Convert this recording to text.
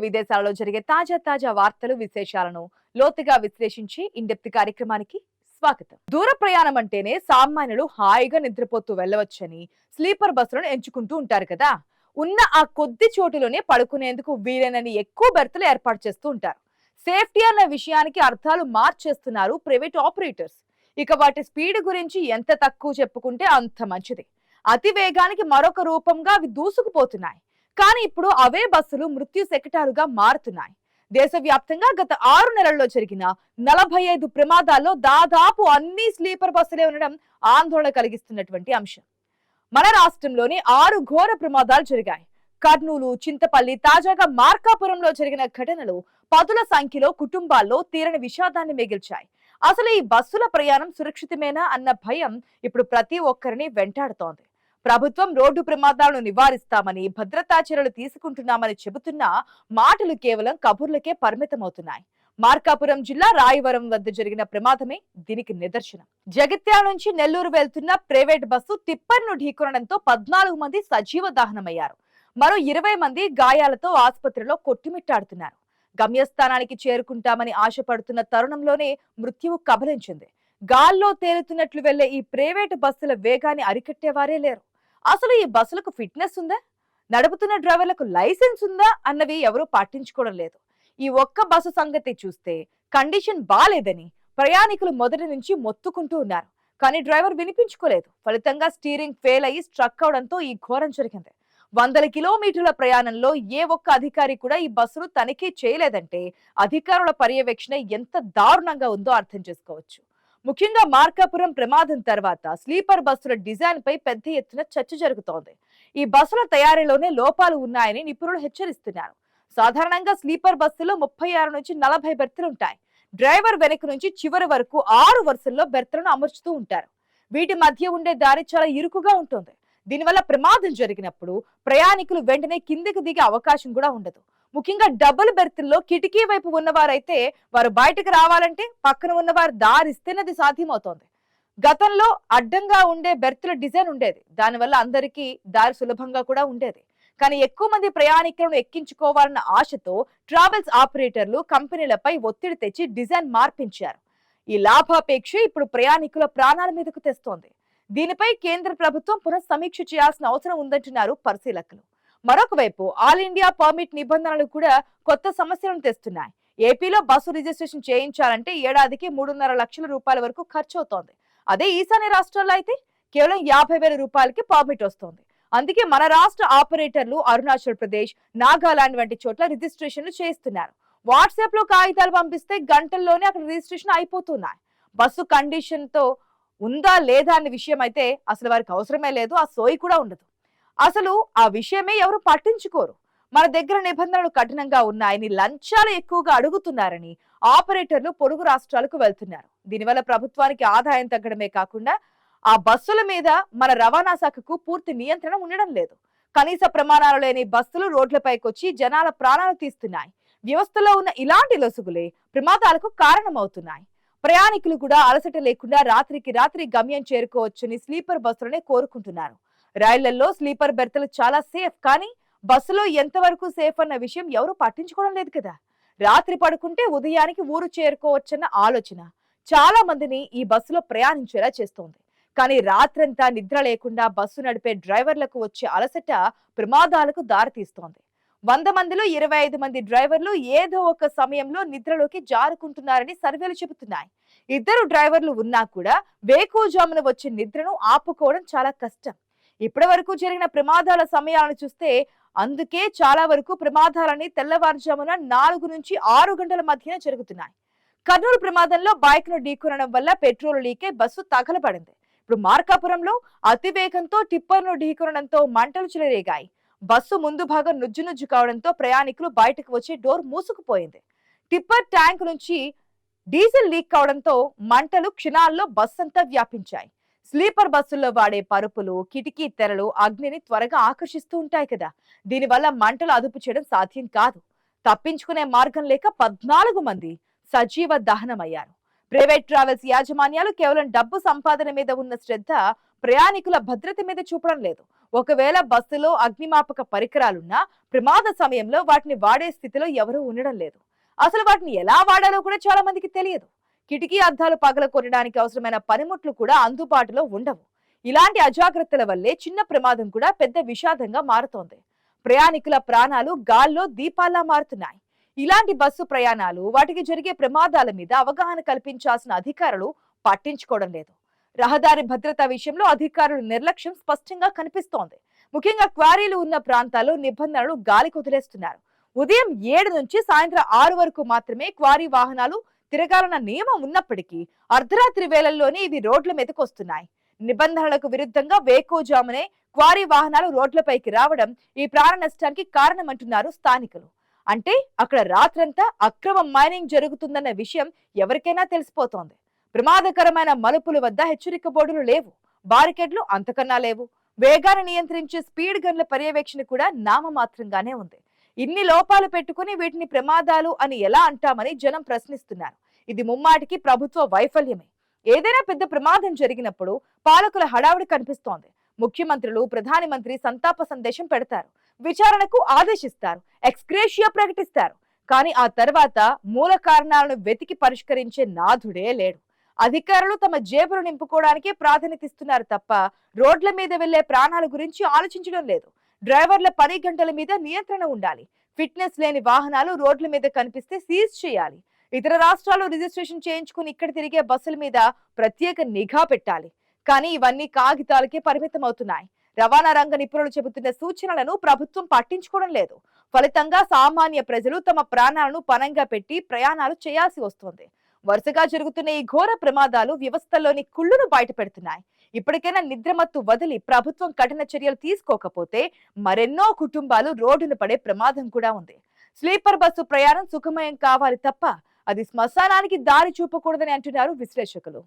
విదేశాలలో జరిగే తాజా వార్తలు విశేషాలను లోతుగా విశ్లేషించి ఇన్-డెప్త్ కార్యక్రమానికి స్వాగతం. దూర ప్రయాణం అంటేనే సామాన్యులు హాయిగా నిద్రపోతూ వెళ్ళవచ్చని స్లీపర్ బస్సులను ఎంచుకుంటూ ఉంటారు కదా. ఉన్న ఆ కొద్ది చోటులోనే పడుకునేందుకు వీలైనన్ని ఎక్కువ బెర్తులు ఏర్పాటు చేస్తూ ఉంటారు. సేఫ్టీ అన్న విషయానికి అర్థాలు మార్చేస్తున్నారు ప్రైవేట్ ఆపరేటర్స్. ఇక వాటి స్పీడ్ గురించి ఎంత తక్కువ చెప్పుకుంటే అంత మంచిది. అతి వేగానికి మరొక రూపంగా అవి దూసుకుపోతున్నాయి. కానీ ఇప్పుడు అవే బస్సులు మృత్యు శకటాలుగా మారుతున్నాయి. దేశవ్యాప్తంగా గత 6 నెలల్లో జరిగిన 45 ప్రమాదాల్లో దాదాపు అన్ని స్లీపర్ బస్సులే ఉండడం ఆందోళన కలిగిస్తున్నటువంటి అంశం. మన రాష్ట్రంలోని 6 ఘోర ప్రమాదాలు జరిగాయి. కర్నూలు, చింతపల్లి, తాజాగా మార్కాపురంలో జరిగిన ఘటనలు పదుల సంఖ్యలో కుటుంబాల్లో తీరని విషాదాన్ని మిగిల్చాయి. అసలు ఈ బస్సుల ప్రయాణం సురక్షితమేనా అన్న భయం ఇప్పుడు ప్రతి ఒక్కరిని వెంటాడుతోంది. ప్రభుత్వం రోడ్డు ప్రమాదాలను నివారిస్తామని, భద్రతా చర్యలు తీసుకుంటున్నామని చెబుతున్నా మాటలు కేవలం కబుర్లకే పరిమితమవుతున్నాయి. మార్కాపురం జిల్లా రాయవరం వద్ద జరిగిన ప్రమాదమే దీనికి నిదర్శనం. జగిత్యాల నుంచి నెల్లూరు వెళ్తున్న ప్రైవేట్ బస్సు టిప్పర్ను ఢీకొనడంతో 14 మంది సజీవ దహనమయ్యారు. మరో 20 మంది గాయాలతో ఆసుపత్రిలో కొట్టుమిట్టాడుతున్నారు. గమ్యస్థానానికి చేరుకుంటామని ఆశపడుతున్న తరుణంలోనే మృత్యువు కబలించింది. గాల్లో తేలుతున్నట్లు వెళ్లే ఈ ప్రైవేటు బస్సుల వేగాన్ని అరికట్టేవారే లేరు. అసలు ఈ బస్సులకు ఫిట్నెస్ ఉందా, నడుపుతున్న డ్రైవర్లకు లైసెన్స్ ఉందా అన్నవి ఎవరూ పట్టించుకోవడం లేదు. ఈ ఒక్క బస్సు సంగతి చూస్తే కండిషన్ బాలేదని ప్రయాణికులు మొదటి నుంచి మొత్తుకుంటూ ఉన్నారు. కానీ డ్రైవర్ వినిపించుకోలేదు. ఫలితంగా స్టీరింగ్ ఫెయిల్ అయ్యి స్ట్రక్ అవడంతో ఈ ఘోరం జరిగింది. 100 కిలోమీటర్ల ప్రయాణంలో ఏ ఒక్క అధికారి కూడా ఈ బస్సును తనిఖీ చేయలేదంటే అధికారుల పర్యవేక్షణ ఎంత దారుణంగా ఉందో అర్థం చేసుకోవచ్చు. ముఖ్యంగా మార్కాపురం ప్రమాదం తర్వాత స్లీపర్ బస్సుల డిజైన్ పై పెద్ద ఎత్తున చర్చ జరుగుతోంది. ఈ బస్సుల తయారీలోనే లోపాలు ఉన్నాయని నిపుణులు హెచ్చరిస్తున్నారు. సాధారణంగా స్లీపర్ బస్సులో 36 నుంచి 40 బెర్తులుంటాయి. డ్రైవర్ వెనక నుంచి చివరి వరకు 6 వరుసల్లో బెర్తులను అమర్చుతూ ఉంటారు. వీటి మధ్య ఉండే దారి చాలా ఇరుకుగా ఉంటుంది. దీనివల్ల ప్రమాదం జరిగినప్పుడు ప్రయాణికులు వెంటనే కిందికి దిగే అవకాశం కూడా ఉండదు. ముఖ్యంగా డబుల్ బెర్తుల్లో కిటికీ వైపు ఉన్నవారైతే వారు బయటకు రావాలంటే పక్కన ఉన్నవారు దారిస్తేనది సాధ్యమవుతోంది. గతంలో అడ్డంగా ఉండే బెర్తుల డిజైన్ ఉండేది. దానివల్ల అందరికీ దారి సులభంగా కూడా ఉండేది. కానీ ఎక్కువ మంది ప్రయాణికులను ఎక్కించుకోవాలన్న ఆశతో ట్రావెల్స్ ఆపరేటర్లు కంపెనీలపై ఒత్తిడి తెచ్చి డిజైన్ మార్పించారు. ఈ లాభాపేక్ష ఇప్పుడు ప్రయాణికుల ప్రాణాల మీదకు తెస్తోంది. దీనిపై కేంద్ర ప్రభుత్వం పునఃసమీక్ష చేయాల్సిన అవసరం ఉందంటున్నారు పరిశీలకులు. మరొక వైపు ఆల్ ఇండియా పర్మిట్ నిబంధనలు కూడా కొత్త సమస్యలను తెస్తున్నాయి. ఏపీలో బస్సు రిజిస్ట్రేషన్ చేయించాలంటే ఏడాదికి 3.5 లక్షల రూపాయల వరకు ఖర్చు అవుతోంది. అదే ఈశాన్య రాష్ట్రాల్లో అయితే కేవలం 50,000 రూపాయలకి పర్మిట్ వస్తోంది. అందుకే మన రాష్ట్ర ఆపరేటర్లు అరుణాచల్ ప్రదేశ్, నాగాలాండ్ వంటి చోట్ల రిజిస్ట్రేషన్లు చేయిస్తున్నారు. వాట్సాప్ లో కాగితాలు పంపిస్తే గంటల్లోనే అక్కడ రిజిస్ట్రేషన్ అయిపోతున్నాయి. బస్సు కండిషన్ తో ఉందా లేదా అనే విషయం అయితే అసలు వారికి అవసరమే లేదు. ఆ సోయి కూడా ఉండదు. అసలు ఆ విషయమే ఎవరు పట్టించుకోరు. మన దగ్గర నిబంధనలు కఠినంగా ఉన్నాయని, లంచాలు ఎక్కువగా అడుగుతున్నారని ఆపరేటర్లు పొరుగు రాష్ట్రాలకు వెళ్తున్నారు. దీనివల్ల ప్రభుత్వానికి ఆదాయం తగ్గడమే కాకుండా ఆ బస్సుల మీద మన రవాణా శాఖకు పూర్తి నియంత్రణ ఉండడం లేదు. కనీస ప్రమాణాలు లేని బస్సులు రోడ్లపైకొచ్చి జనాల ప్రాణాలు తీస్తున్నాయి. వ్యవస్థలో ఉన్న ఇలాంటి లొసుగులే ప్రమాదాలకు కారణమవుతున్నాయి. ప్రయాణికులు కూడా అలసట లేకుండా రాత్రికి రాత్రి గమ్యం చేరుకోవచ్చని స్లీపర్ బస్సులనే కోరుకుంటున్నారు. రైళ్లలో స్లీపర్ బెర్తులు చాలా సేఫ్, కానీ బస్సులో ఎంతవరకు సేఫ్ అన్న విషయం ఎవరు పట్టించుకోవడం లేదు కదా. రాత్రి పడుకుంటే ఉదయానికి ఊరు చేరుకోవచ్చన్న ఆలోచన చాలా మందిని ఈ బస్సులో ప్రయాణించేలా చేస్తోంది. కానీ రాత్రంతా నిద్ర లేకుండా బస్సు నడిపే డ్రైవర్లకు వచ్చే అలసట ప్రమాదాలకు దారితీస్తోంది. 100 మందిలో 25 మంది డ్రైవర్లు ఏదో ఒక సమయంలో నిద్రలోకి జారుకుంటున్నారని సర్వేలు చెబుతున్నాయి. 2 డ్రైవర్లు ఉన్నా కూడా వేకువజామున వచ్చే నిద్రను ఆపుకోవడం చాలా కష్టం. ఇప్పటి వరకు జరిగిన ప్రమాదాల సమయాలను చూస్తే అందుకే చాలా వరకు ప్రమాదాలని తెల్లవారుజామున 4 నుంచి 6 గంటల మధ్యన జరుగుతున్నాయి. కర్నూలు ప్రమాదంలో బైక్ ను ఢీకొనడం వల్ల పెట్రోల్ లీకే బస్సు తగలబడింది. ఇప్పుడు మార్కాపురంలో అతివేగంతో టిప్పర్ను ఢీకొనడంతో మంటలు చెలరేగాయి. బస్సు ముందు భాగం నుజ్జు కావడంతో ప్రయాణికులు బయటకు వచ్చి డోర్ మూసుకుపోయింది. టిప్పర్ ట్యాంక్ నుంచి డీజిల్ లీక్ కావడంతో మంటలు క్షణాల్లో బస్సు అంతా వ్యాపించాయి. స్లీపర్ బస్సుల్లో వాడే పరుపులు, కిటికీ తెరలు అగ్నిని త్వరగా ఆకర్షిస్తూ ఉంటాయి కదా. దీనివల్ల మంటలు అదుపు చేయడం సాధ్యం కాదు. తప్పించుకునే మార్గం లేక 14 మంది సజీవ దహనమయ్యారు. ప్రైవేట్ ట్రావెల్స్ యాజమాన్యాలు కేవలం డబ్బు సంపాదన మీద ఉన్న శ్రద్ధ ప్రయాణికుల భద్రత మీద చూపడం లేదు. ఒకవేళ బస్సులో అగ్నిమాపక పరికరాలున్నా ప్రమాద సమయంలో వాటిని వాడే స్థితిలో ఎవరూ ఉండడం లేదు. అసలు వాటిని ఎలా వాడాలో కూడా చాలా మందికి తెలియదు. కిటికీ అద్దాలు పగలగొట్టడానికి అవసరమైన పనిముట్లు కూడా అందుబాటులో ఉండవు. ఇలాంటి అజాగ్రత్తల వల్లే చిన్న ప్రమాదం కూడా పెద్ద విషాదంగా మారుతోంది. ప్రయాణికుల ప్రాణాలు గాల్లో దీపాల్లా మారుతున్నాయి. ఇలాంటి బస్సు ప్రయాణాలు, వాటికి జరిగే ప్రమాదాల మీద అవగాహన కల్పించాల్సిన అధికారులు పట్టించుకోవడం లేదు. రహదారి భద్రత విషయంలో అధికారుల నిర్లక్ష్యం స్పష్టంగా కనిపిస్తోంది. ముఖ్యంగా క్వారీలు ఉన్న ప్రాంతాల్లో నిబంధనలు గాలికి వదిలేస్తున్నారు. ఉదయం 7 నుంచి సాయంత్రం 6 వరకు మాత్రమే క్వారీ వాహనాలు తిరగాలన్న నియమం ఉన్నప్పటికీ అర్ధరాత్రి వేళల్లోనే ఇవి రోడ్ల మీదకు వస్తున్నాయి. నిబంధనలకు విరుద్ధంగా వేకోజామునే క్వారీ వాహనాలు రోడ్లపైకి రావడం ఈ ప్రాణ నష్టానికి కారణమంటున్నారు స్థానికులు. అంటే అక్కడ రాత్రంతా అక్రమ మైనింగ్ జరుగుతుందన్న విషయం ఎవరికైనా తెలిసిపోతోంది. ప్రమాదకరమైన మలుపుల వద్ద హెచ్చరిక బోర్డులు లేవు, బారికేడ్లు అంతకన్నా లేవు. వేగాన్ని నియంత్రించే స్పీడ్ గన్ల పర్యవేక్షణ కూడా నామమాత్రంగానే ఉంది. ఇన్ని లోపాలు పెట్టుకుని వీటిని ప్రమాదాలు అని ఎలా అంటామని జనం ప్రశ్నిస్తున్నారు. ఇది ముమ్మాటికి ప్రభుత్వ వైఫల్యమే. ఏదైనా పెద్ద ప్రమాదం జరిగినప్పుడు పాలకుల హడావుడి కనిపిస్తోంది. ముఖ్యమంత్రులు, ప్రధాని మంత్రి సంతాప సందేశం పెడతారు, విచారణకు ఆదేశిస్తారు, ఎక్స్గ్రేషియా ప్రకటిస్తారు. కానీ ఆ తర్వాత మూల కారణాలను వెతికి పరిష్కరించే నాథుడే లేడు. అధికారులు తమ జేబులు నింపుకోవడానికే ప్రాధాన్యత ఇస్తున్నారు తప్ప రోడ్ల మీద వెళ్లే ప్రాణాల గురించి ఆలోచించడం లేదు. డ్రైవర్ల పని గంటల మీద నియంత్రణ ఉండాలి. ఫిట్నెస్ లేని వాహనాలు రోడ్ల మీద కనిపిస్తే సీజ్ చేయాలి. ఇతర రాష్ట్రాల్లో రిజిస్ట్రేషన్ చేయించుకుని ఇక్కడ తిరిగే బస్సుల మీద ప్రత్యేక నిఘా పెట్టాలి. కానీ ఇవన్నీ కాగితాలకే పరిమితం అవుతున్నాయి. రవాణా రంగ నిపుణులు చెబుతున్న సూచనలను ప్రభుత్వం పట్టించుకోవడం లేదు. ఫలితంగా సామాన్య ప్రజలు తమ ప్రాణాలను పణంగా పెట్టి ప్రయాణాలు చేయాల్సి వస్తుంది. వరుసగా జరుగుతున్న ఈ ఘోర ప్రమాదాలు వ్యవస్థలోని కుళ్ళును బయటపెడుతున్నాయి. ఇప్పటికైనా నిద్రమత్తు వదిలి ప్రభుత్వం కఠిన చర్యలు తీసుకోకపోతే మరెన్నో కుటుంబాలు రోడ్డున పడే ప్రమాదం కూడా ఉంది. స్లీపర్ బస్సు ప్రయాణం సుఖమయం కావాలి తప్ప అది శ్మశానానికి దారి చూపకూడదని అంటున్నారు విశ్లేషకులు.